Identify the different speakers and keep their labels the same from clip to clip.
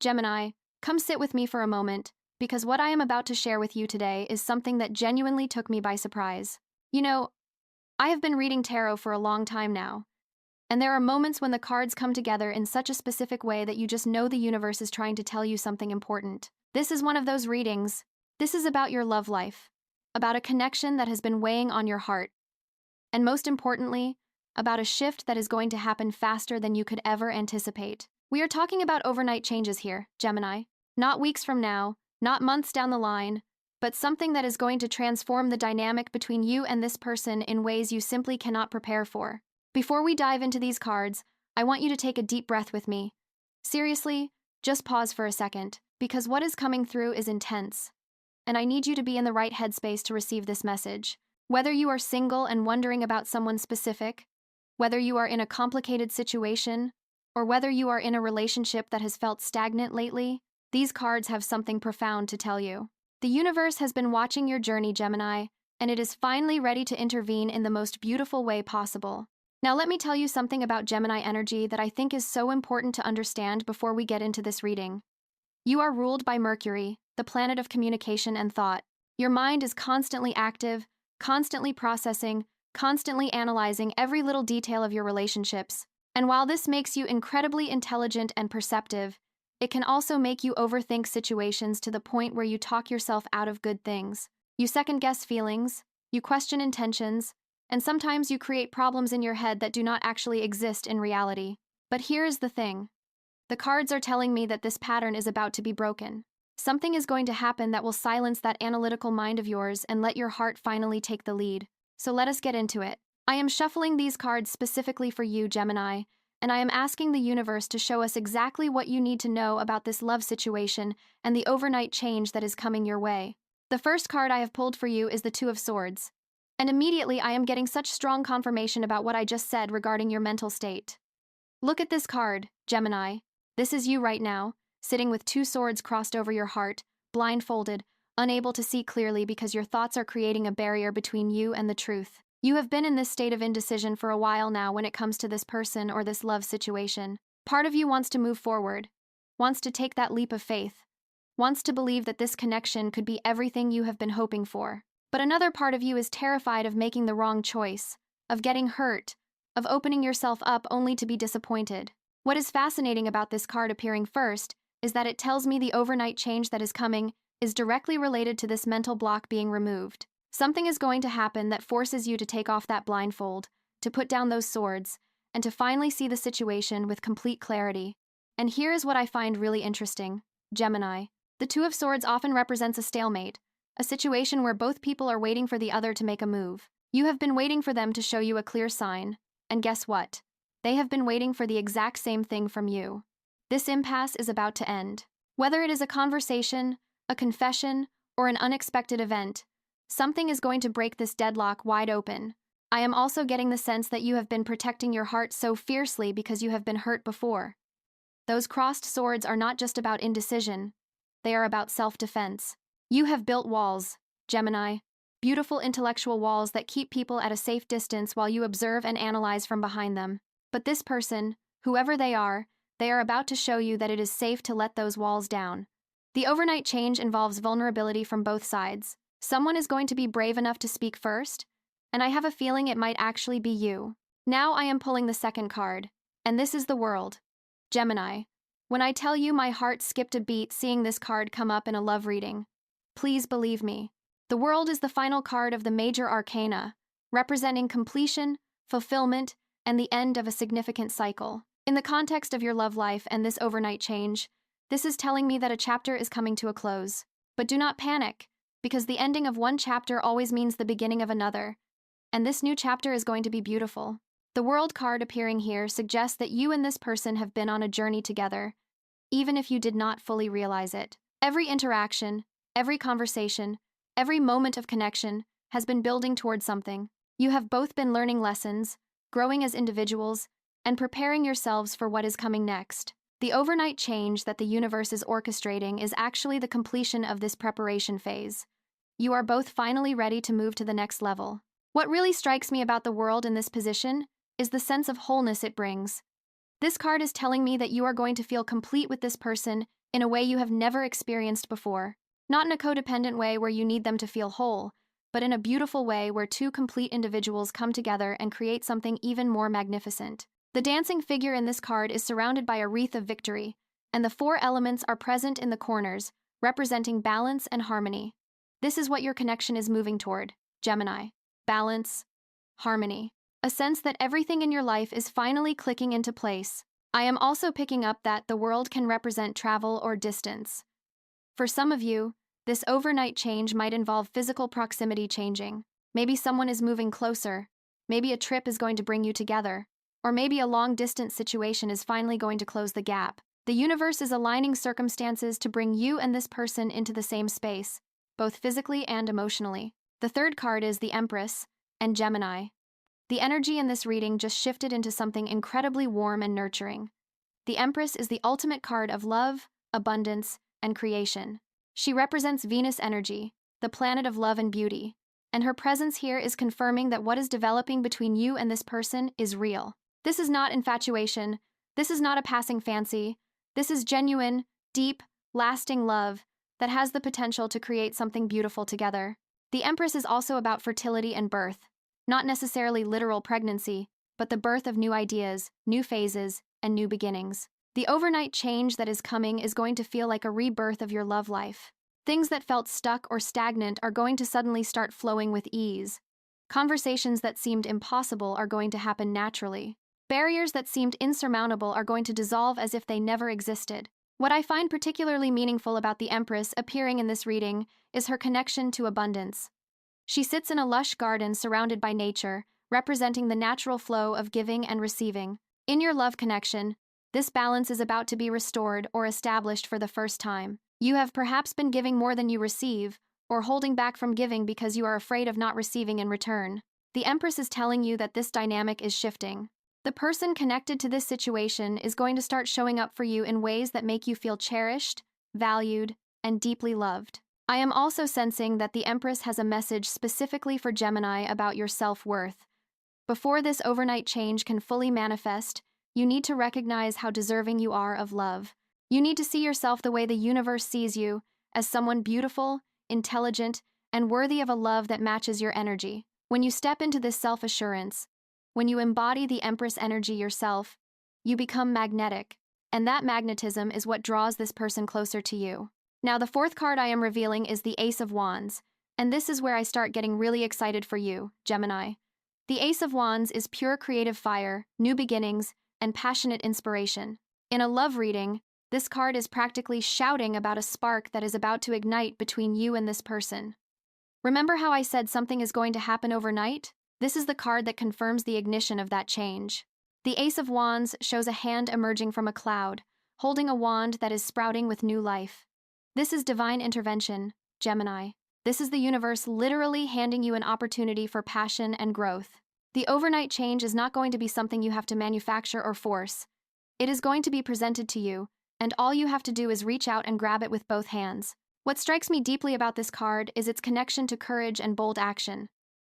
Speaker 1: Gemini, come sit with me for a moment, because what I am about to share with you today is something that genuinely took me by surprise. You know, I have been reading tarot for a long time now, and there are moments when the cards come together in such a specific way that you just know the universe is trying to tell you something important. This is one of those readings. This is about your love life, about a connection that has been weighing on your heart, and most importantly, about a shift that is going to happen faster than you could ever anticipate. We are talking about overnight changes here, Gemini. Not weeks from now, not months down the line, but something that is going to transform the dynamic between you and this person in ways you simply cannot prepare for. Before we dive into these cards, I want you to take a deep breath with me. Seriously, just pause for a second, because what is coming through is intense. And I need you to be in the right headspace to receive this message. Whether you are single and wondering about someone specific, whether you are in a complicated situation, or whether you are in a relationship that has felt stagnant lately, these cards have something profound to tell you. The universe has been watching your journey, Gemini, and it is finally ready to intervene in the most beautiful way possible. Now let me tell you something about Gemini energy that I think is so important to understand before we get into this reading. You are ruled by Mercury, the planet of communication and thought. Your mind is constantly active, constantly processing, constantly analyzing every little detail of your relationships. And while this makes you incredibly intelligent and perceptive, it can also make you overthink situations to the point where you talk yourself out of good things. You second-guess feelings, you question intentions, and sometimes you create problems in your head that do not actually exist in reality. But here is the thing. The cards are telling me that this pattern is about to be broken. Something is going to happen that will silence that analytical mind of yours and let your heart finally take the lead. So let us get into it. I am shuffling these cards specifically for you, Gemini, and I am asking the universe to show us exactly what you need to know about this love situation and the overnight change that is coming your way. The first card I have pulled for you is the Two of Swords. And immediately I am getting such strong confirmation about what I just said regarding your mental state. Look at this card, Gemini. This is you right now, sitting with two swords crossed over your heart, blindfolded, unable to see clearly because your thoughts are creating a barrier between you and the truth. You have been in this state of indecision for a while now when it comes to this person or this love situation. Part of you wants to move forward, wants to take that leap of faith, wants to believe that this connection could be everything you have been hoping for. But another part of you is terrified of making the wrong choice, of getting hurt, of opening yourself up only to be disappointed. What is fascinating about this card appearing first is that it tells me the overnight change that is coming is directly related to this mental block being removed. Something is going to happen that forces you to take off that blindfold, to put down those swords, and to finally see the situation with complete clarity. And here is what I find really interesting, Gemini. The Two of Swords often represents a stalemate, a situation where both people are waiting for the other to make a move. You have been waiting for them to show you a clear sign, and guess what? They have been waiting for the exact same thing from you. This impasse is about to end. Whether it is a conversation, a confession, or an unexpected event, something is going to break this deadlock wide open. I am also getting the sense that you have been protecting your heart so fiercely because you have been hurt before. Those crossed swords are not just about indecision, they are about self-defense. You have built walls, Gemini, beautiful intellectual walls that keep people at a safe distance while you observe and analyze from behind them. But this person, whoever they are about to show you that it is safe to let those walls down. The overnight change involves vulnerability from both sides. Someone is going to be brave enough to speak first, and I have a feeling it might actually be you. Now I am pulling the second card, and this is the World. Gemini, when I tell you my heart skipped a beat seeing this card come up in a love reading, please believe me. The World is the final card of the major arcana, representing completion, fulfillment, and the end of a significant cycle. In the context of your love life and this overnight change, this is telling me that a chapter is coming to a close. But do not panic, because the ending of one chapter always means the beginning of another, and this new chapter is going to be beautiful. The World card appearing here suggests that you and this person have been on a journey together, even if you did not fully realize it. Every interaction, every conversation, every moment of connection has been building towards something. You have both been learning lessons, growing as individuals, and preparing yourselves for what is coming next. The overnight change that the universe is orchestrating is actually the completion of this preparation phase. You are both finally ready to move to the next level. What really strikes me about the World in this position is the sense of wholeness it brings. This card is telling me that you are going to feel complete with this person in a way you have never experienced before. Not in a codependent way where you need them to feel whole, but in a beautiful way where two complete individuals come together and create something even more magnificent. The dancing figure in this card is surrounded by a wreath of victory, and the four elements are present in the corners, representing balance and harmony. This is what your connection is moving toward, Gemini. Balance, harmony. A sense that everything in your life is finally clicking into place. I am also picking up that the world can represent travel or distance. For some of you, this overnight change might involve physical proximity changing. Maybe someone is moving closer. Maybe a trip is going to bring you together. Or maybe a long-distance situation is finally going to close the gap. The universe is aligning circumstances to bring you and this person into the same space, both physically and emotionally. The third card is the Empress and Gemini. The energy in this reading just shifted into something incredibly warm and nurturing. The Empress is the ultimate card of love, abundance, and creation. She represents Venus energy, the planet of love and beauty, and her presence here is confirming that what is developing between you and this person is real. This is not infatuation. This is not a passing fancy. This is genuine, deep, lasting love that has the potential to create something beautiful together. The Empress is also about fertility and birth, not necessarily literal pregnancy, but the birth of new ideas, new phases, and new beginnings. The overnight change that is coming is going to feel like a rebirth of your love life. Things that felt stuck or stagnant are going to suddenly start flowing with ease. Conversations that seemed impossible are going to happen naturally. Barriers that seemed insurmountable are going to dissolve as if they never existed. What I find particularly meaningful about the Empress appearing in this reading is her connection to abundance. She sits in a lush garden surrounded by nature, representing the natural flow of giving and receiving. In your love connection, this balance is about to be restored or established for the first time. You have perhaps been giving more than you receive, or holding back from giving because you are afraid of not receiving in return. The Empress is telling you that this dynamic is shifting. The person connected to this situation is going to start showing up for you in ways that make you feel cherished, valued, and deeply loved. I am also sensing that the Empress has a message specifically for Gemini about your self-worth. Before this overnight change can fully manifest, you need to recognize how deserving you are of love. You need to see yourself the way the universe sees you, as someone beautiful, intelligent, and worthy of a love that matches your energy. When you step into this self-assurance, when you embody the Empress energy yourself, you become magnetic, and that magnetism is what draws this person closer to you. Now, the fourth card I am revealing is the Ace of Wands, and this is where I start getting really excited for you, Gemini. The Ace of Wands is pure creative fire, new beginnings, and passionate inspiration. In a love reading, this card is practically shouting about a spark that is about to ignite between you and this person. Remember how I said something is going to happen overnight? This is the card that confirms the ignition of that change. The Ace of Wands shows a hand emerging from a cloud, holding a wand that is sprouting with new life. This is divine intervention, Gemini. This is the universe literally handing you an opportunity for passion and growth. The overnight change is not going to be something you have to manufacture or force. It is going to be presented to you, and all you have to do is reach out and grab it with both hands. What strikes me deeply about this card is its connection to courage and bold action.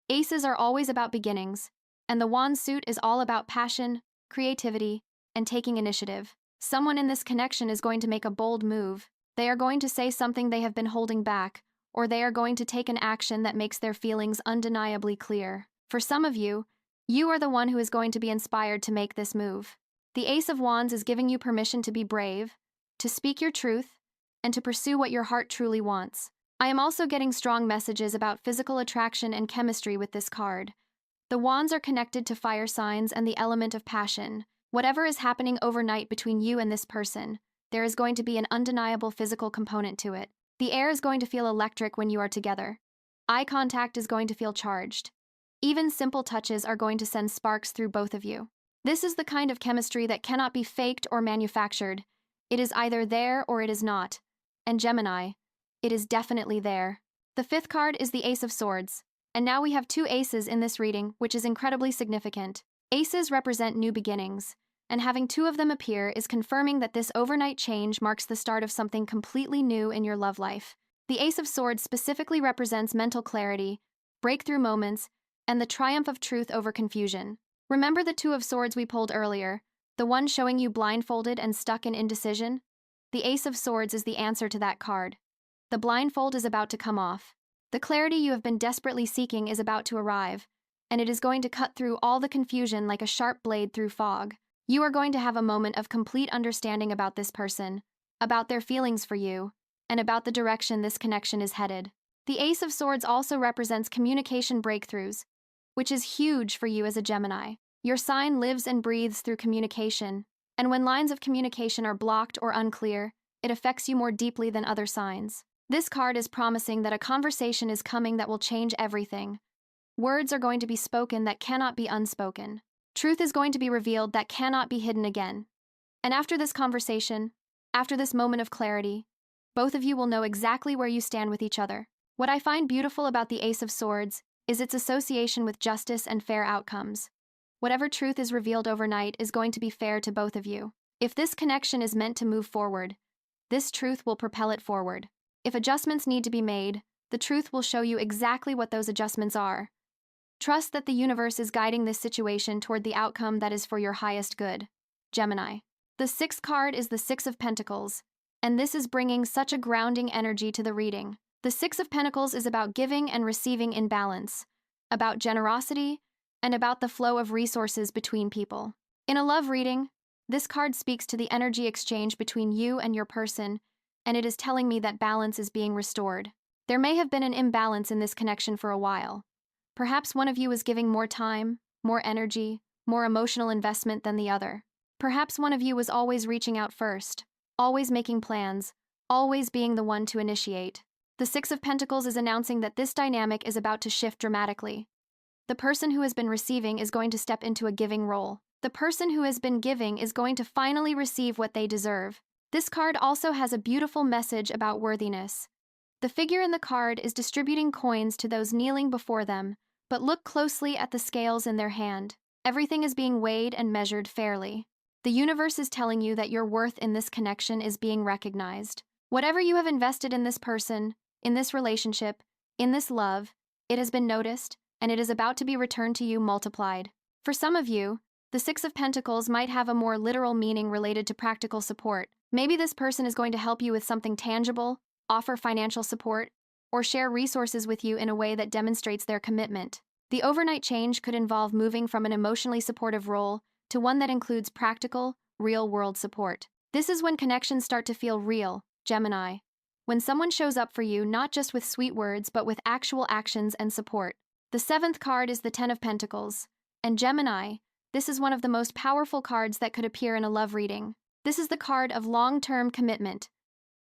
Speaker 1: Aces are always about beginnings, and the wand suit is all about passion, creativity, and taking initiative. Someone in this connection is going to make a bold move. They are going to say something they have been holding back, or they are going to take an action that makes their feelings undeniably clear. For some of you, you are the one who is going to be inspired to make this move. The Ace of Wands is giving you permission to be brave, to speak your truth, and to pursue what your heart truly wants. I am also getting strong messages about physical attraction and chemistry with this card. The wands are connected to fire signs and the element of passion. Whatever is happening overnight between you and this person, there is going to be an undeniable physical component to it. The air is going to feel electric when you are together. Eye contact is going to feel charged. Even simple touches are going to send sparks through both of you. This is the kind of chemistry that cannot be faked or manufactured. It is either there or it is not. And Gemini, it is definitely there. The fifth card is the Ace of Swords. And now we have two aces in this reading, which is incredibly significant. Aces represent new beginnings, and having two of them appear is confirming that this overnight change marks the start of something completely new in your love life. The Ace of Swords specifically represents mental clarity, breakthrough moments, and the triumph of truth over confusion. Remember the Two of Swords we pulled earlier, the one showing you blindfolded and stuck in indecision? The Ace of Swords is the answer to that card. The blindfold is about to come off. The clarity you have been desperately seeking is about to arrive, and it is going to cut through all the confusion like a sharp blade through fog. You are going to have a moment of complete understanding about this person, about their feelings for you, and about the direction this connection is headed. The Ace of Swords also represents communication breakthroughs, which is huge for you as a Gemini. Your sign lives and breathes through communication, and when lines of communication are blocked or unclear, it affects you more deeply than other signs. This card is promising that a conversation is coming that will change everything. Words are going to be spoken that cannot be unspoken. Truth is going to be revealed that cannot be hidden again. And after this conversation, after this moment of clarity, both of you will know exactly where you stand with each other. What I find beautiful about the Ace of Swords is its association with justice and fair outcomes. Whatever truth is revealed overnight is going to be fair to both of you. If this connection is meant to move forward, this truth will propel it forward. If adjustments need to be made, the truth will show you exactly what those adjustments are. Trust that the universe is guiding this situation toward the outcome that is for your highest good. Gemini. The sixth card is the Six of Pentacles, and this is bringing such a grounding energy to the reading. The Six of Pentacles is about giving and receiving in balance, about generosity, and about the flow of resources between people. In a love reading, this card speaks to the energy exchange between you and your person, and it is telling me that balance is being restored. There may have been an imbalance in this connection for a while. Perhaps one of you is giving more time, more energy, more emotional investment than the other. Perhaps one of you was always reaching out first, always making plans, always being the one to initiate. The Six of Pentacles is announcing that this dynamic is about to shift dramatically. The person who has been receiving is going to step into a giving role. The person who has been giving is going to finally receive what they deserve. This card also has a beautiful message about worthiness. The figure in the card is distributing coins to those kneeling before them, but look closely at the scales in their hand. Everything is being weighed and measured fairly. The universe is telling you that your worth in this connection is being recognized. Whatever you have invested in this person, in this relationship, in this love, it has been noticed, and it is about to be returned to you multiplied. For some of you, the Six of Pentacles might have a more literal meaning related to practical support. Maybe this person is going to help you with something tangible, offer financial support, or share resources with you in a way that demonstrates their commitment. The overnight change could involve moving from an emotionally supportive role to one that includes practical, real-world support. This is when connections start to feel real, Gemini. When someone shows up for you not just with sweet words but with actual actions and support. The seventh card is the Ten of Pentacles. And Gemini, this is one of the most powerful cards that could appear in a love reading. This is the card of long-term commitment,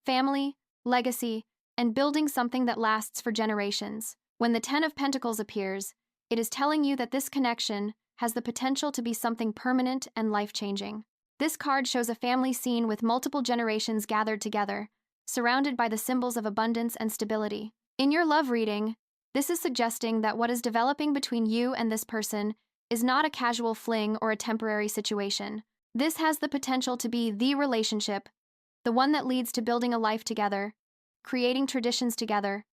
Speaker 1: family, legacy, and building something that lasts for generations. When the Ten of Pentacles appears, it is telling you that this connection has the potential to be something permanent and life-changing. This card shows a family scene with multiple generations gathered together, surrounded by the symbols of abundance and stability. In your love reading, this is suggesting that what is developing between you and this person is not a casual fling or a temporary situation. This has the potential to be the relationship, the one that leads to building a life together, creating traditions together,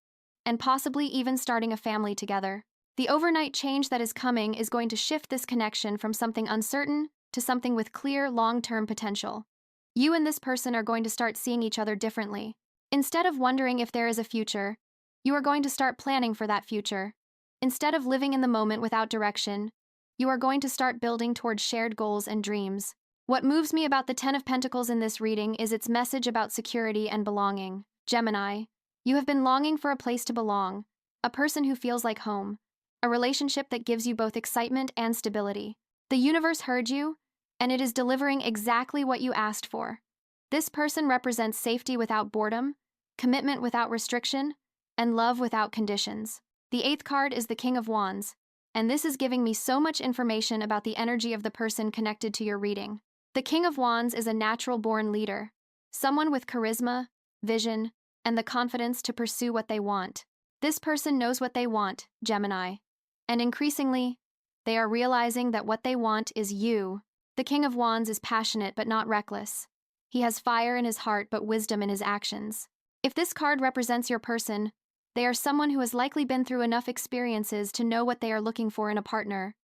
Speaker 1: and possibly even starting a family together. The overnight change that is coming is going to shift this connection from something uncertain to something with clear, long-term potential. You and this person are going to start seeing each other differently. Instead of wondering if there is a future, you are going to start planning for that future. Instead of living in the moment without direction, you are going to start building towards shared goals and dreams. What moves me about the Ten of Pentacles in this reading is its message about security and belonging. Gemini, you have been longing for a place to belong, a person who feels like home, a relationship that gives you both excitement and stability. The universe heard you, and it is delivering exactly what you asked for. This person represents safety without boredom, commitment without restriction, and love without conditions. The eighth card is the King of Wands, and this is giving me so much information about the energy of the person connected to your reading. The King of Wands is a natural-born leader, someone with charisma, vision, and the confidence to pursue what they want. This person knows what they want, Gemini, and increasingly, they are realizing that what they want is you. The King of Wands is passionate but not reckless. He has fire in his heart but wisdom in his actions. If this card represents your person, they are someone who has likely been through enough experiences to know what they are looking for in a partner.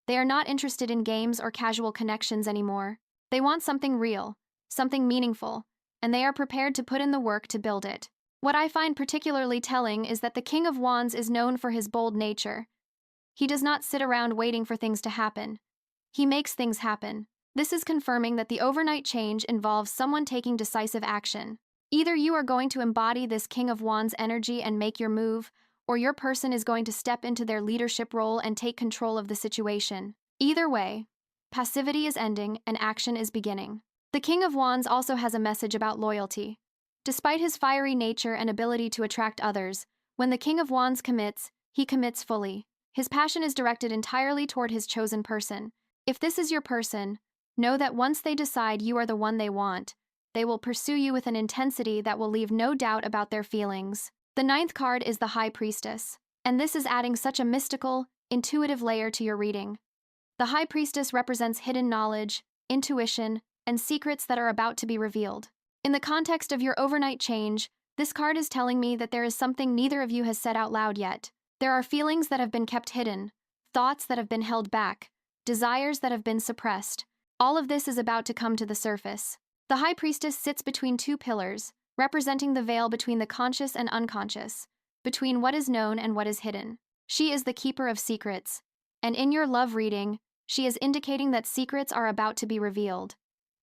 Speaker 1: They are not interested in games or casual connections anymore. They want something real, something meaningful, and they are prepared to put in the work to build it. What I find particularly telling is that the King of Wands is known for his bold nature. He does not sit around waiting for things to happen. He makes things happen. This is confirming that the overnight change involves someone taking decisive action. Either you are going to embody this King of Wands energy and make your move, or your person is going to step into their leadership role and take control of the situation. Either way, passivity is ending and action is beginning. The King of Wands also has a message about loyalty. Despite his fiery nature and ability to attract others, when the King of Wands commits, he commits fully. His passion is directed entirely toward his chosen person. If this is your person, know that once they decide you are the one they want, they will pursue you with an intensity that will leave no doubt about their feelings. The ninth card is the High Priestess, and this is adding such a mystical, intuitive layer to your reading. The High Priestess represents hidden knowledge, intuition, and secrets that are about to be revealed. In the context of your overnight change, this card is telling me that there is something neither of you has said out loud yet. There are feelings that have been kept hidden, thoughts that have been held back, desires that have been suppressed. All of this is about to come to the surface. The High Priestess sits between two pillars, representing the veil between the conscious and unconscious, between what is known and what is hidden. She is the keeper of secrets, and in your love reading, she is indicating that secrets are about to be revealed.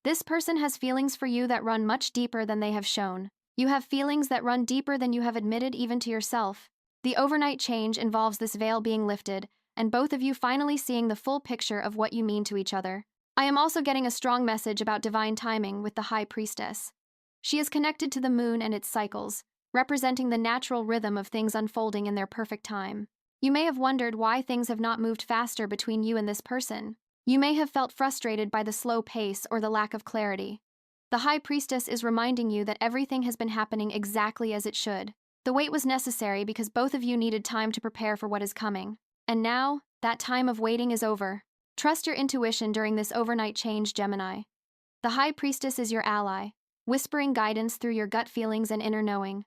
Speaker 1: This person has feelings for you that run much deeper than they have shown. You have feelings that run deeper than you have admitted even to yourself. The overnight change involves this veil being lifted, and both of you finally seeing the full picture of what you mean to each other. I am also getting a strong message about divine timing with the High Priestess. She is connected to the moon and its cycles, representing the natural rhythm of things unfolding in their perfect time. You may have wondered why things have not moved faster between you and this person. You may have felt frustrated by the slow pace or the lack of clarity. The High Priestess is reminding you that everything has been happening exactly as it should. The wait was necessary because both of you needed time to prepare for what is coming. And now, that time of waiting is over. Trust your intuition during this overnight change, Gemini. The High Priestess is your ally, whispering guidance through your gut feelings and inner knowing.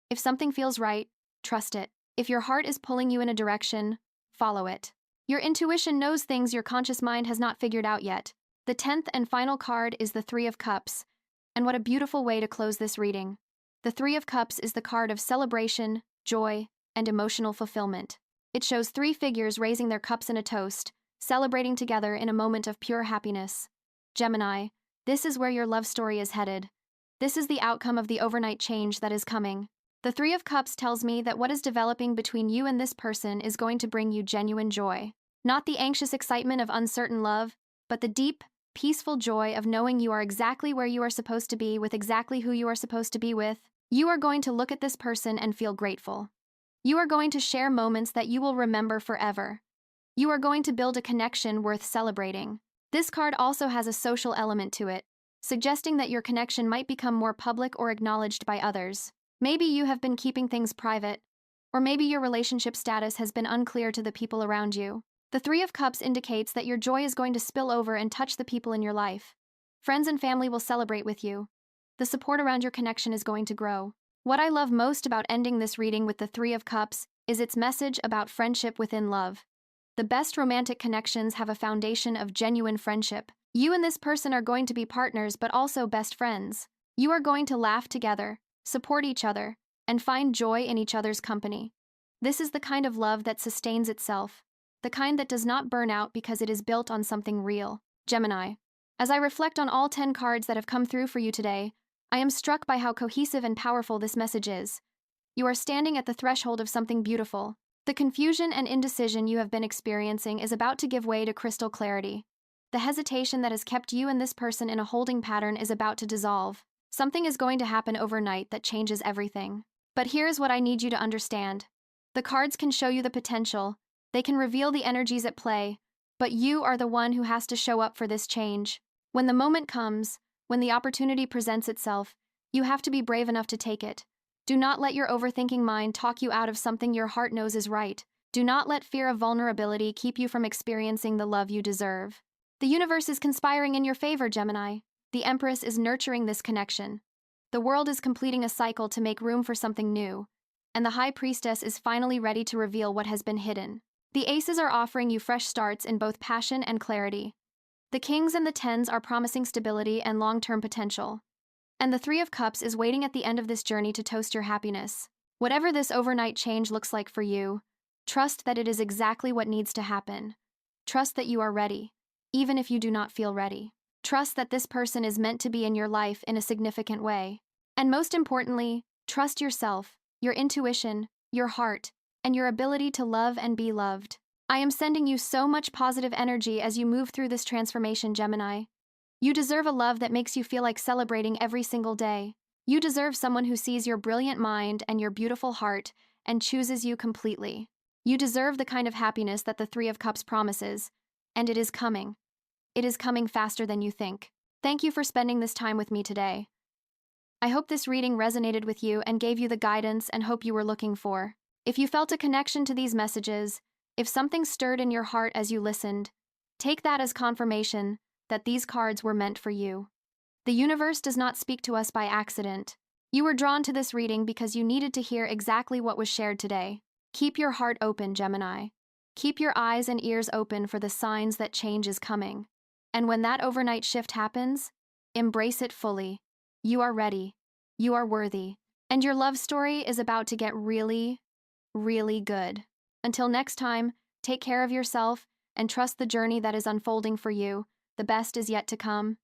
Speaker 1: If something feels right, trust it. If your heart is pulling you in a direction, follow it. Your intuition knows things your conscious mind has not figured out yet. The 10th and final card is the Three of Cups, and what a beautiful way to close this reading. The Three of Cups is the card of celebration, joy, and emotional fulfillment. It shows three figures raising their cups in a toast, celebrating together in a moment of pure happiness. Gemini, this is where your love story is headed. This is the outcome of the overnight change that is coming. The Three of Cups tells me that what is developing between you and this person is going to bring you genuine joy. Not the anxious excitement of uncertain love, but the deep, peaceful joy of knowing you are exactly where you are supposed to be with exactly who you are supposed to be with. You are going to look at this person and feel grateful. You are going to share moments that you will remember forever. You are going to build a connection worth celebrating. This card also has a social element to it, suggesting that your connection might become more public or acknowledged by others. Maybe you have been keeping things private, or maybe your relationship status has been unclear to the people around you. The Three of Cups indicates that your joy is going to spill over and touch the people in your life. Friends and family will celebrate with you. The support around your connection is going to grow. What I love most about ending this reading with the Three of Cups is its message about friendship within love. The best romantic connections have a foundation of genuine friendship. You and this person are going to be partners but also best friends. You are going to laugh together, support each other, and find joy in each other's company. This is the kind of love that sustains itself, the kind that does not burn out because it is built on something real. Gemini, as I reflect on all 10 cards that have come through for you today, I am struck by how cohesive and powerful this message is. You are standing at the threshold of something beautiful. The confusion and indecision you have been experiencing is about to give way to crystal clarity. The hesitation that has kept you and this person in a holding pattern is about to dissolve. Something is going to happen overnight that changes everything. But here's what I need you to understand. The cards can show you the potential, they can reveal the energies at play, but you are the one who has to show up for this change. When the moment comes, when the opportunity presents itself, you have to be brave enough to take it. Do not let your overthinking mind talk you out of something your heart knows is right. Do not let fear of vulnerability keep you from experiencing the love you deserve. The universe is conspiring in your favor, Gemini. The Empress is nurturing this connection. The world is completing a cycle to make room for something new, and the High Priestess is finally ready to reveal what has been hidden. The Aces are offering you fresh starts in both passion and clarity. The Kings and the Tens are promising stability and long-term potential. And the Three of Cups is waiting at the end of this journey to toast your happiness. Whatever this overnight change looks like for you, trust that it is exactly what needs to happen. Trust that you are ready, even if you do not feel ready. Trust that this person is meant to be in your life in a significant way. And most importantly, trust yourself, your intuition, your heart, and your ability to love and be loved. I am sending you so much positive energy as you move through this transformation, Gemini. You deserve a love that makes you feel like celebrating every single day. You deserve someone who sees your brilliant mind and your beautiful heart and chooses you completely. You deserve the kind of happiness that the Three of Cups promises, and it is coming. It is coming faster than you think. Thank you for spending this time with me today. I hope this reading resonated with you and gave you the guidance and hope you were looking for. If you felt a connection to these messages, if something stirred in your heart as you listened, take that as confirmation that these cards were meant for you. The universe does not speak to us by accident. You were drawn to this reading because you needed to hear exactly what was shared today. Keep your heart open, Gemini. Keep your eyes and ears open for the signs that change is coming. And when that overnight shift happens, embrace it fully. You are ready. You are worthy. And your love story is about to get really, really good. Until next time, take care of yourself and trust the journey that is unfolding for you. The best is yet to come.